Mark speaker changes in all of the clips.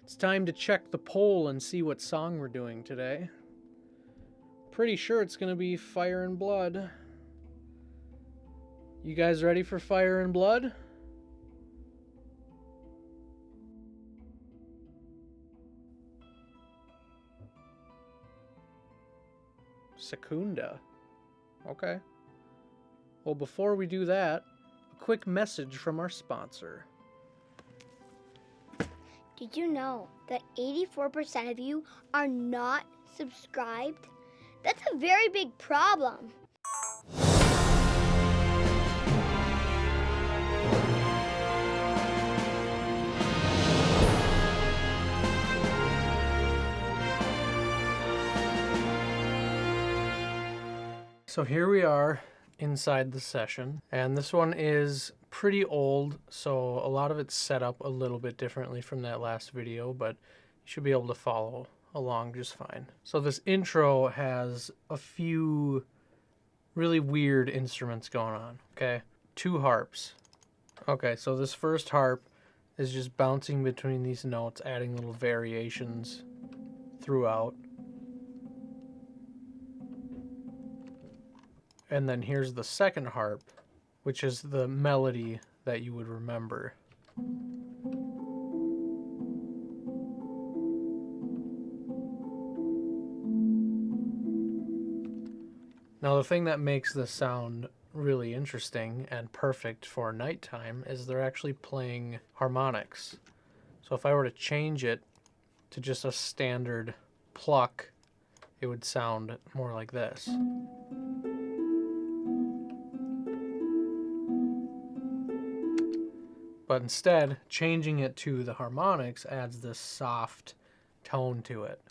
Speaker 1: It's time to check the poll and see what song we're doing today. Pretty sure it's going to be Fire and Blood. You guys ready for Fire and Blood? Secunda. Okay. Well, before we do that, a quick message from our sponsor.
Speaker 2: Did you know that 84% of you are not subscribed? That's a very big problem.
Speaker 1: So here we are inside the session, and this one is pretty old, so a lot of it's set up a little bit differently from that last video, but you should be able to follow along just fine. So this intro has a few really weird instruments going on, okay? 2 harps. Okay, so this first harp is just bouncing between these notes, adding little variations throughout. And then here's the second harp, which is the melody that you would remember. Now the thing that makes this sound really interesting and perfect for nighttime is they're actually playing harmonics. So if I were to change it to just a standard pluck, it would sound more like this. But instead, changing it to the harmonics adds this soft tone to it.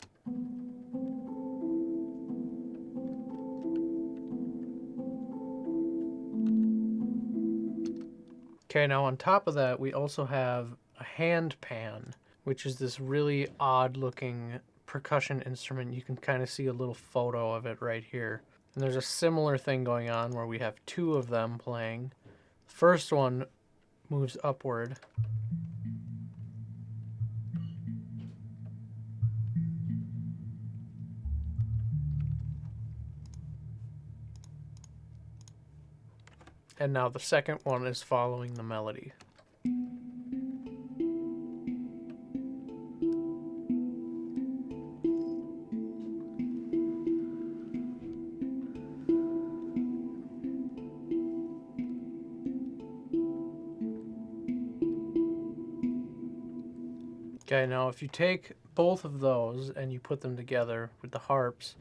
Speaker 1: Okay, now on top of that, we also have a hand pan, which is this really odd looking percussion instrument. You can kind of see a little photo of it right here. And there's a similar thing going on where we have 2 of them playing. The first one moves upward. And now the second one is following the melody. Okay, now if you take both of those and you put them together with the harps,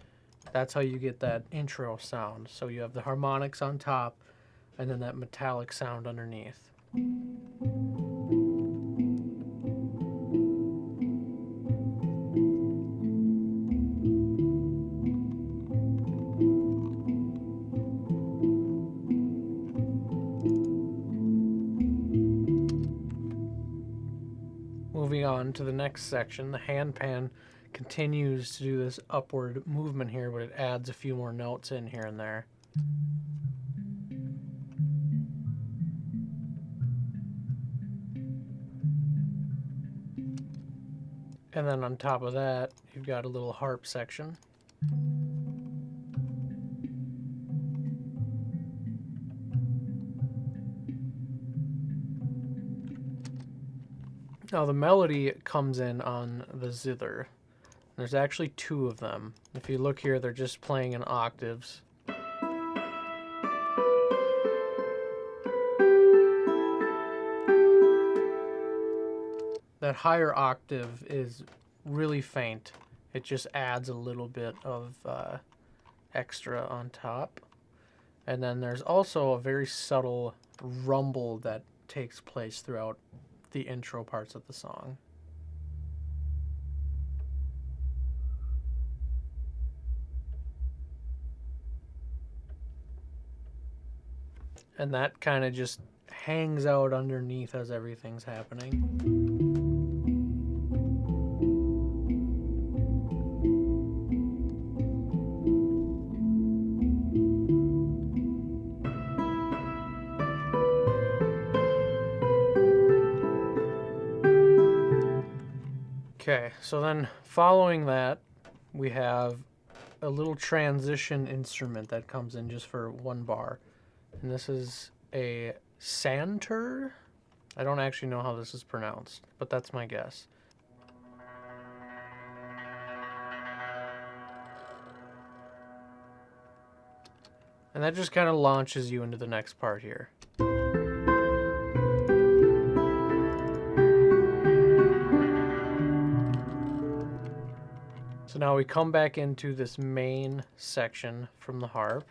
Speaker 1: that's how you get that intro sound. So you have the harmonics on top and then that metallic sound underneath. Moving on to the next section, the hand pan continues to do this upward movement here, but it adds a few more notes in here and there. And then on top of that, you've got a little harp section. Now the melody comes in on the zither. There's actually 2 of them. If you look here, they're just playing in octaves. That higher octave is really faint. It just adds a little bit of extra on top. And then there's also a very subtle rumble that takes place throughout the intro parts of the song. And that kind of just hangs out underneath as everything's happening. Okay, so then following that, we have a little transition instrument that comes in just for 1 bar. And this is a santur. I don't actually know how this is pronounced, but that's my guess. And that just kind of launches you into the next part here. So now we come back into this main section from the harp.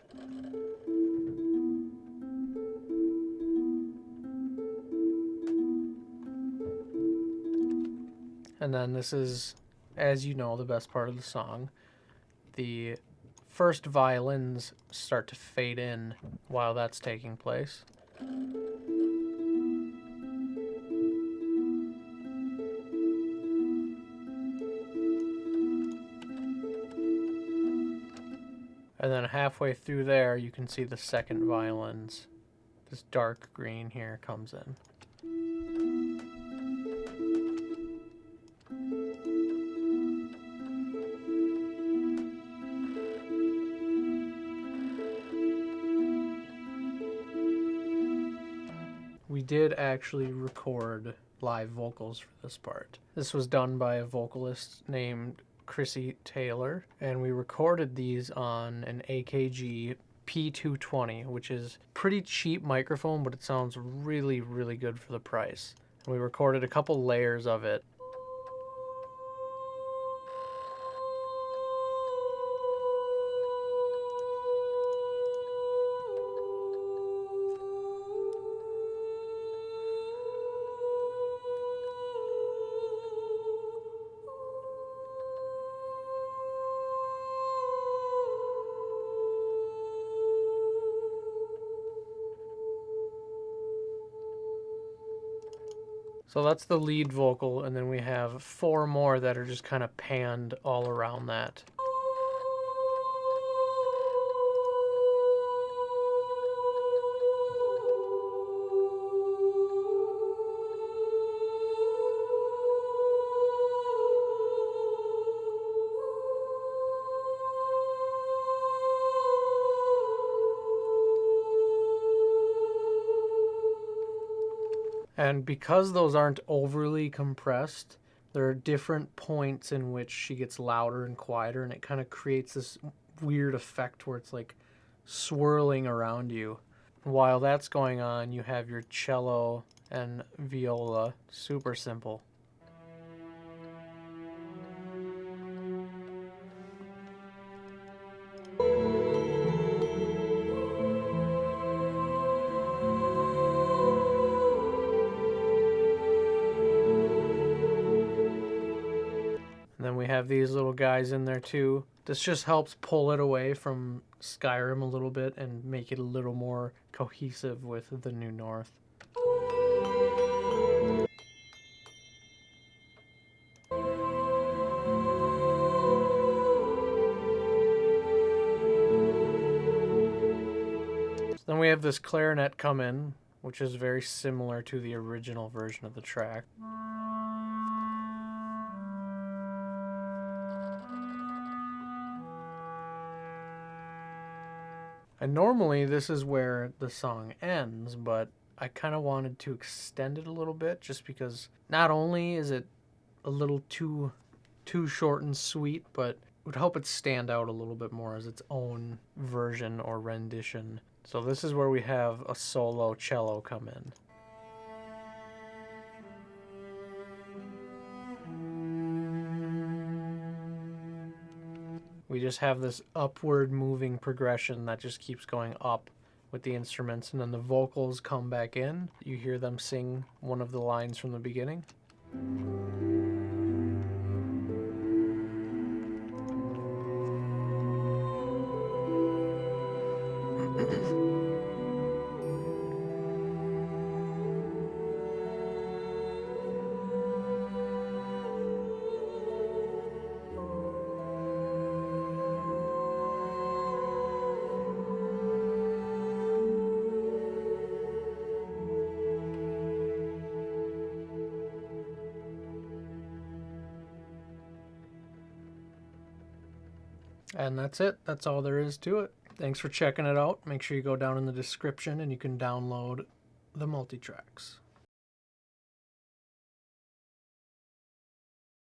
Speaker 1: And then this is, as you know, the best part of the song. The first violins start to fade in while that's taking place. And then halfway through there, you can see the second violins. This dark green here comes in. We did actually record live vocals for this part. This was done by a vocalist named Chrissy Taylor, and we recorded these on an AKG P220, which is pretty cheap microphone, but it sounds really, really good for the price. And we recorded a couple layers of it. So that's the lead vocal, and then we have 4 more that are just kind of panned all around that. And because those aren't overly compressed, there are different points in which she gets louder and quieter, and it kind of creates this weird effect where it's like swirling around you. While that's going on, you have your cello and viola. Super simple. Then we have these little guys in there too. This just helps pull it away from Skyrim a little bit and make it a little more cohesive with the New North. So then we have this clarinet come in, which is very similar to the original version of the track. And normally this is where the song ends, but I kind of wanted to extend it a little bit just because not only is it a little too short and sweet, but it would help it stand out a little bit more as its own version or rendition. So this is where we have a solo cello come in. We just have this upward moving progression that just keeps going up with the instruments, and then the vocals come back in. You hear them sing one of the lines from the beginning. And that's it. That's all there is to it. Thanks for checking it out. Make sure you go down in the description and you can download the multi-tracks.